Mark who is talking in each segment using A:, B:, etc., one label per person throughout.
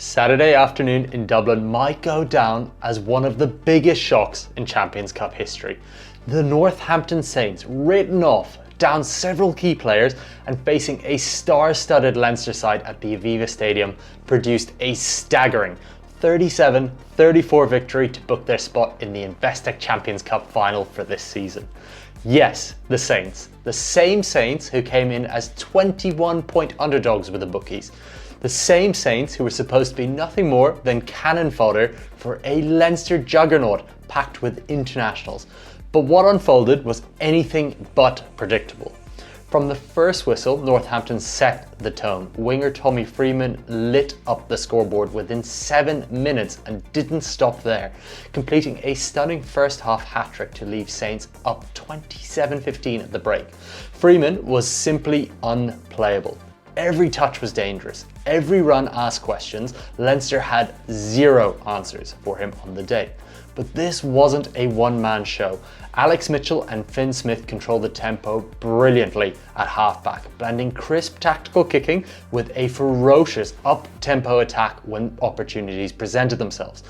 A: Saturday afternoon in Dublin might go down as one of the biggest shocks in Champions Cup history. The Northampton Saints, written off, down several key players and facing a star-studded Leinster side at the Aviva Stadium, produced a staggering 37-34 victory to book their spot in the Investec Champions Cup Final for this season. Yes, the Saints. The same Saints who came in as 21-point underdogs with the bookies. The same Saints who were supposed to be nothing more than cannon fodder for a Leinster juggernaut packed with internationals. But what unfolded was anything but predictable. From the first whistle, Northampton set the tone. Winger Tommy Freeman lit up the scoreboard within 7 minutes and didn't stop there, completing a stunning first half hat-trick to leave Saints up 27-15 at the break. Freeman was simply unplayable. Every touch was dangerous. Every run asked questions. Leinster had zero answers for him on the day. But this wasn't a one-man show. Alex Mitchell and Finn Smith controlled the tempo brilliantly at halfback, blending crisp tactical kicking with a ferocious up-tempo attack when opportunities presented themselves.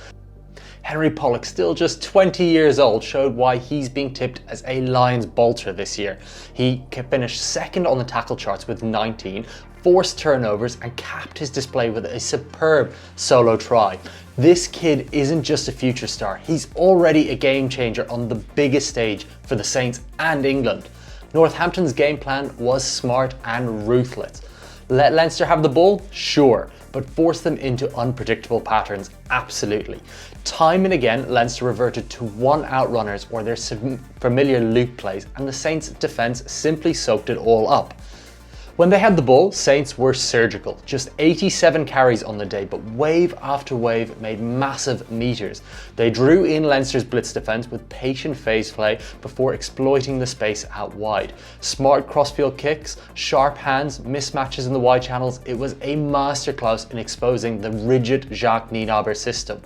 A: Henry Pollock, still just 20 years old, showed why he's being tipped as a Lions bolter this year. He finished second on the tackle charts with 19, forced turnovers and capped his display with a superb solo try. This kid isn't just a future star, he's already a game changer on the biggest stage for the Saints and England. Northampton's game plan was smart and ruthless. Let Leinster have the ball? Sure, but force them into unpredictable patterns? Absolutely. Time and again, Leinster reverted to one-out runners or their familiar loop plays, and the Saints' defence simply soaked it all up. When they had the ball, Saints were surgical. Just 87 carries on the day, but wave after wave made massive meters. They drew in Leinster's blitz defence with patient phase play before exploiting the space out wide. Smart crossfield kicks, sharp hands, mismatches in the wide channels. It was a masterclass in exposing the rigid Jacques Nienaber system.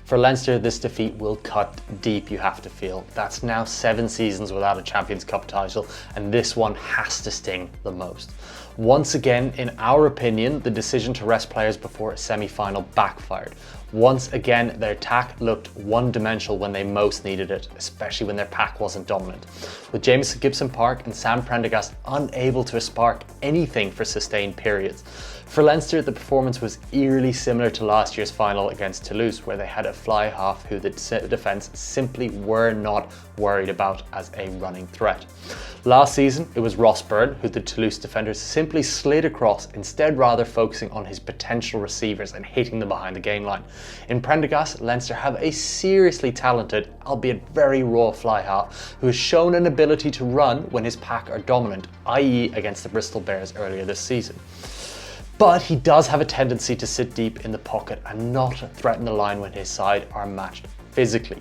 A: For Leinster, this defeat will cut deep, you have to feel. That's now 7 seasons without a Champions Cup title, and this one has to sting the most. Once again, in our opinion, the decision to rest players before a semi-final backfired. Once again, their attack looked one-dimensional when they most needed it, especially when their pack wasn't dominant. With Jamison Gibson-Park and Sam Prendergast unable to spark anything for sustained periods. For Leinster, the performance was eerily similar to last year's final against Toulouse, where they had a fly half who the defence simply were not worried about as a running threat. Last season, it was Ross Byrne who the Toulouse defenders simply slid across, instead rather focusing on his potential receivers and hitting them behind the game line. In Prendergast, Leinster have a seriously talented, albeit very raw fly half, who has shown an ability to run when his pack are dominant, i.e. against the Bristol Bears earlier this season. But he does have a tendency to sit deep in the pocket and not threaten the line when his side are matched physically.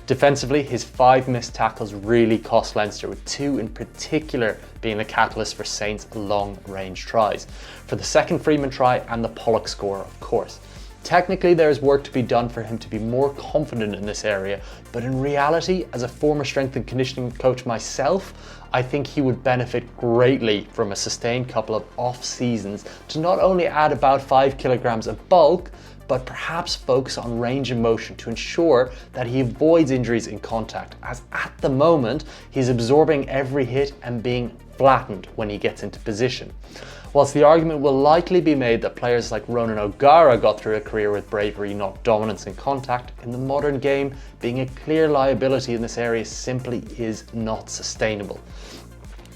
A: Defensively, his 5 missed tackles really cost Leinster, with 2 in particular being the catalyst for Saints' long-range tries. For the second Freeman try and the Pollock score, of course. Technically, there is work to be done for him to be more confident in this area, but in reality, as a former strength and conditioning coach myself, I think he would benefit greatly from a sustained couple of off seasons to not only add about 5 kilograms of bulk, but perhaps focus on range of motion to ensure that he avoids injuries in contact, as at the moment, he's absorbing every hit and being flattened when he gets into position. Whilst the argument will likely be made that players like Ronan O'Gara got through a career with bravery, not dominance in contact, in the modern game, being a clear liability in this area simply is not sustainable.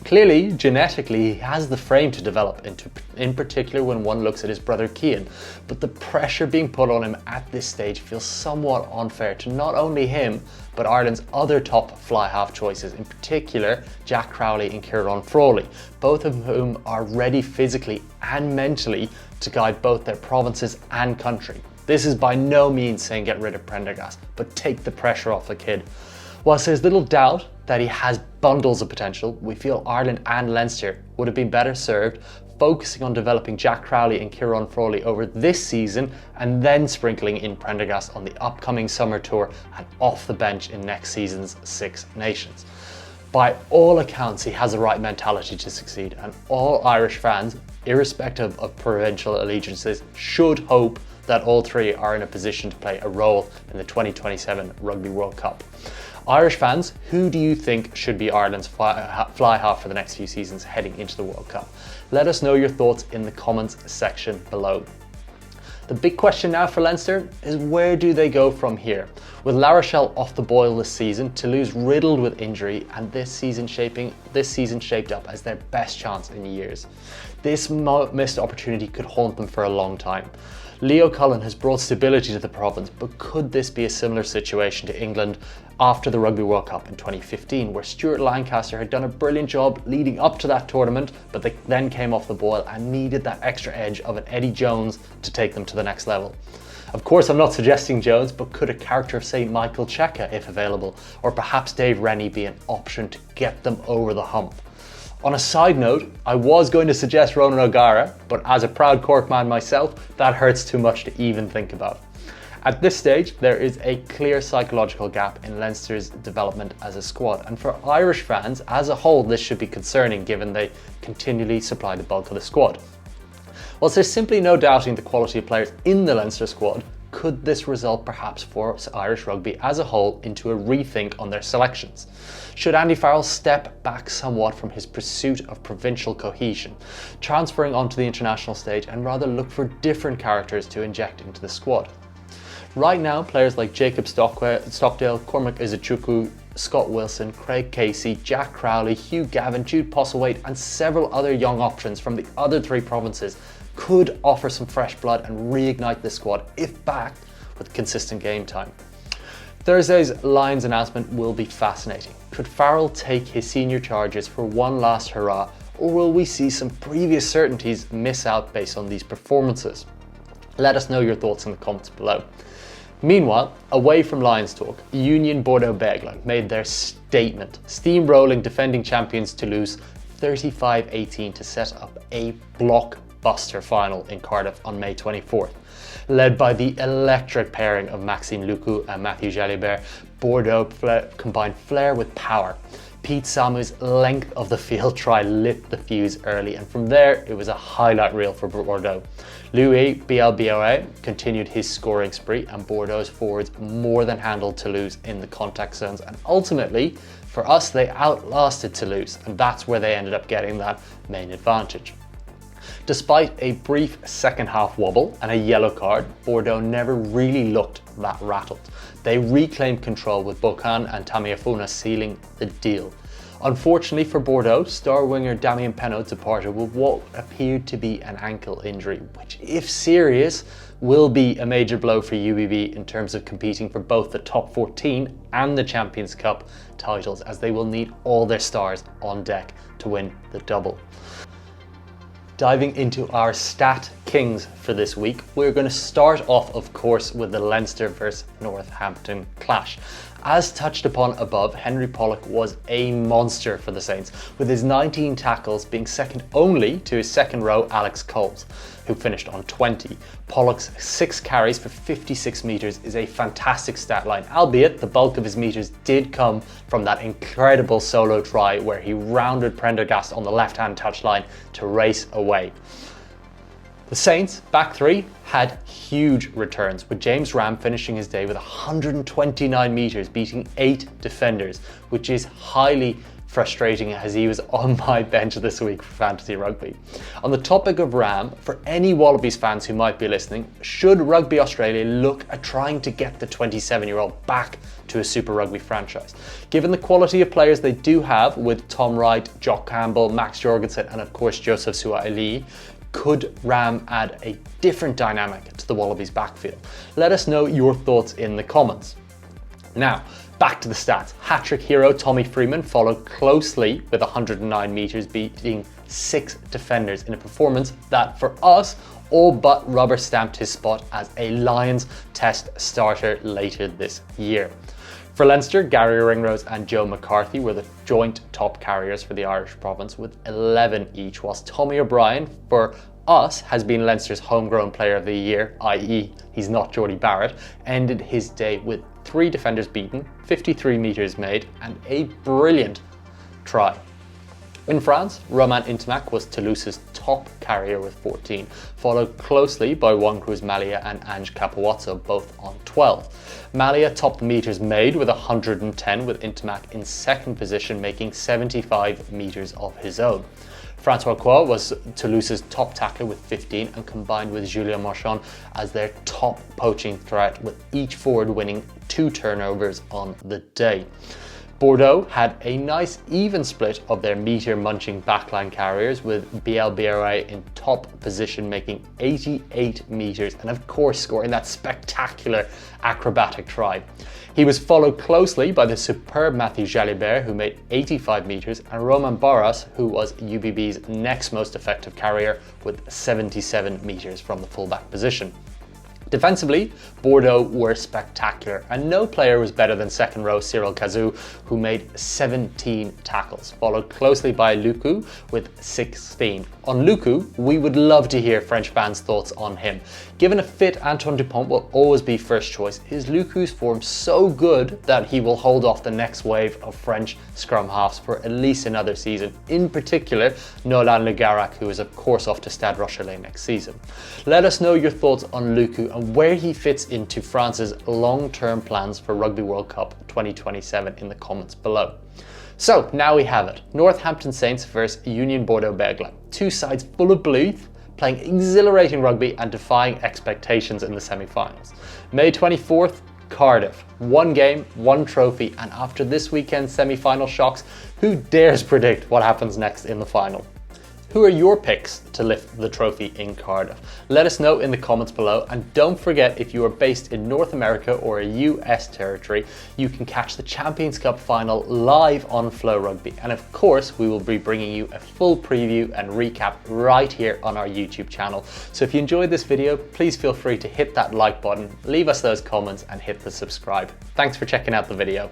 A: Clearly, genetically, he has the frame to develop into, in particular when one looks at his brother Cian, but the pressure being put on him at this stage feels somewhat unfair to not only him, but Ireland's other top fly half choices, in particular Jack Crowley and Kieran Frawley, both of whom are ready physically and mentally to guide both their provinces and country. This is by no means saying get rid of Prendergast, but take the pressure off the kid. Whilst there's little doubt that he has bundles of potential, we feel Ireland and Leinster would have been better served focusing on developing Jack Crowley and Kieran Frawley over this season and then sprinkling in Prendergast on the upcoming summer tour and off the bench in next season's Six Nations. By all accounts, he has the right mentality to succeed, and all Irish fans, irrespective of provincial allegiances, should hope that all three are in a position to play a role in the 2027 Rugby World Cup. Irish fans, who do you think should be Ireland's fly half for the next few seasons heading into the World Cup? Let us know your thoughts in the comments section below. The big question now for Leinster is, where do they go from here? With La Rochelle off the boil this season, Toulouse riddled with injury, and this season shaped up as their best chance in years. This missed opportunity could haunt them for a long time. Leo Cullen has brought stability to the province, but could this be a similar situation to England after the Rugby World Cup in 2015, where Stuart Lancaster had done a brilliant job leading up to that tournament, but they then came off the boil and needed that extra edge of an Eddie Jones to take them to the next level? Of course, I'm not suggesting Jones, but could a character of, say, Michael Cheika, if available, or perhaps Dave Rennie, be an option to get them over the hump? On a side note, I was going to suggest Ronan O'Gara, but as a proud Cork man myself, that hurts too much to even think about. At this stage, there is a clear psychological gap in Leinster's development as a squad, and for Irish fans as a whole, this should be concerning given they continually supply the bulk of the squad. Whilst there's simply no doubting the quality of players in the Leinster squad, could this result perhaps force Irish rugby as a whole into a rethink on their selections? Should Andy Farrell step back somewhat from his pursuit of provincial cohesion, transferring onto the international stage, and rather look for different characters to inject into the squad? Right now, players like Jacob Stockdale, Cormac Izuchukwu, Scott Wilson, Craig Casey, Jack Crowley, Hugh Gavin, Jude Postlewaite, and several other young options from the other three provinces could offer some fresh blood and reignite the squad if backed with consistent game time. Thursday's Lions announcement will be fascinating. Could Farrell take his senior charges for one last hurrah, or will we see some previous certainties miss out based on these performances? Let us know your thoughts in the comments below. Meanwhile, away from Lions talk, Union Bordeaux-Bègles made their statement, steamrolling defending champions Toulouse 35-18 to set up a blockbuster final in Cardiff on May 24th. Led by the electric pairing of Maxime Lucu and Matthieu Jalibert, Bordeaux combined flair with power. Pete Samu's length of the field try lit the fuse early, and from there it was a highlight reel for Bordeaux. Louis Bielle-Biarrey continued his scoring spree, and Bordeaux's forwards more than handled Toulouse in the contact zones, and ultimately, for us, they outlasted Toulouse, and that's where they ended up getting that main advantage. Despite a brief second half wobble and a yellow card, Bordeaux never really looked that rattled. They reclaimed control with Bocan and Tameifuna sealing the deal. Unfortunately for Bordeaux, star winger Damien Penaud departed with what appeared to be an ankle injury, which, if serious, will be a major blow for UBB in terms of competing for both the top 14 and the Champions Cup titles, as they will need all their stars on deck to win the double. Diving into our stat kings for this week, we're going to start off, of course, with the Leinster versus Northampton clash. As touched upon above, Henry Pollock was a monster for the Saints, with his 19 tackles being second only to his second row Alex Coles, who finished on 20. Pollock's 6 carries for 56 metres is a fantastic stat line, albeit the bulk of his metres did come from that incredible solo try where he rounded Prendergast on the left-hand touchline to race away. The Saints, back three, had huge returns, with James Ram finishing his day with 129 metres, beating 8 defenders, which is highly frustrating as he was on my bench this week for fantasy rugby. On the topic of Ram, for any Wallabies fans who might be listening, should Rugby Australia look at trying to get the 27-year-old back to a Super Rugby franchise? Given the quality of players they do have with Tom Wright, Jock Campbell, Max Jorgensen, and of course Joseph Suaalii, could Ram add a different dynamic to the Wallabies backfield? Let us know your thoughts in the comments. Now, back to the stats. Hat-trick hero Tommy Freeman followed closely with 109 metres, beating 6 defenders in a performance that, for us, all but rubber stamped his spot as a Lions test starter later this year. For Leinster, Gary Ringrose and Joe McCarthy were the joint top carriers for the Irish province with 11 each, whilst Tommy O'Brien, for us, has been Leinster's homegrown player of the year, i.e. he's not Jordie Barrett, ended his day with 3 defenders beaten, 53 metres made, and a brilliant try. In France, Romain Ntamack was Toulouse's top carrier with 14, followed closely by Juan Cruz Malia and Ange Capuozzo, both on 12. Malia topped the meters made with 110, with Ntamack in second position making 75 meters of his own. Francois Croix was Toulouse's top tackler with 15 and combined with Julien Marchand as their top poaching threat, with each forward winning 2 turnovers on the day. Bordeaux had a nice even split of their meter-munching backline carriers, with Bielle-Biarrey in top position making 88 meters and of course scoring that spectacular acrobatic try. He was followed closely by the superb Matthieu Jalibert, who made 85 meters, and Romain Barras, who was UBB's next most effective carrier with 77 meters from the fullback position. Defensively, Bordeaux were spectacular, and no player was better than second row Cyril Cazou, who made 17 tackles, followed closely by Lucu with 16. On Lucu, we would love to hear French fans' thoughts on him. Given a fit, Antoine Dupont will always be first choice. Is Lucu's form so good that he will hold off the next wave of French scrum halves for at least another season, in particular Nolan Le Garac, who is of course off to Stade Rochelet next season. Let us know your thoughts on Lucu and where he fits into France's long-term plans for Rugby World Cup 2027 in the comments below. So now we have it, Northampton Saints versus Union Bordeaux-Bègles. Two sides full of belief, playing exhilarating rugby and defying expectations in the semi-finals. May 24th, Cardiff. 1 game, 1 trophy, and after this weekend's semi-final shocks, who dares predict what happens next in the final? Who are your picks to lift the trophy in Cardiff? Let us know in the comments below, and don't forget, if you are based in North America or a US territory, you can catch the Champions Cup Final live on FloRugby, and of course we will be bringing you a full preview and recap right here on our YouTube channel. So if you enjoyed this video, please feel free to hit that like button, leave us those comments and hit the subscribe. Thanks for checking out the video.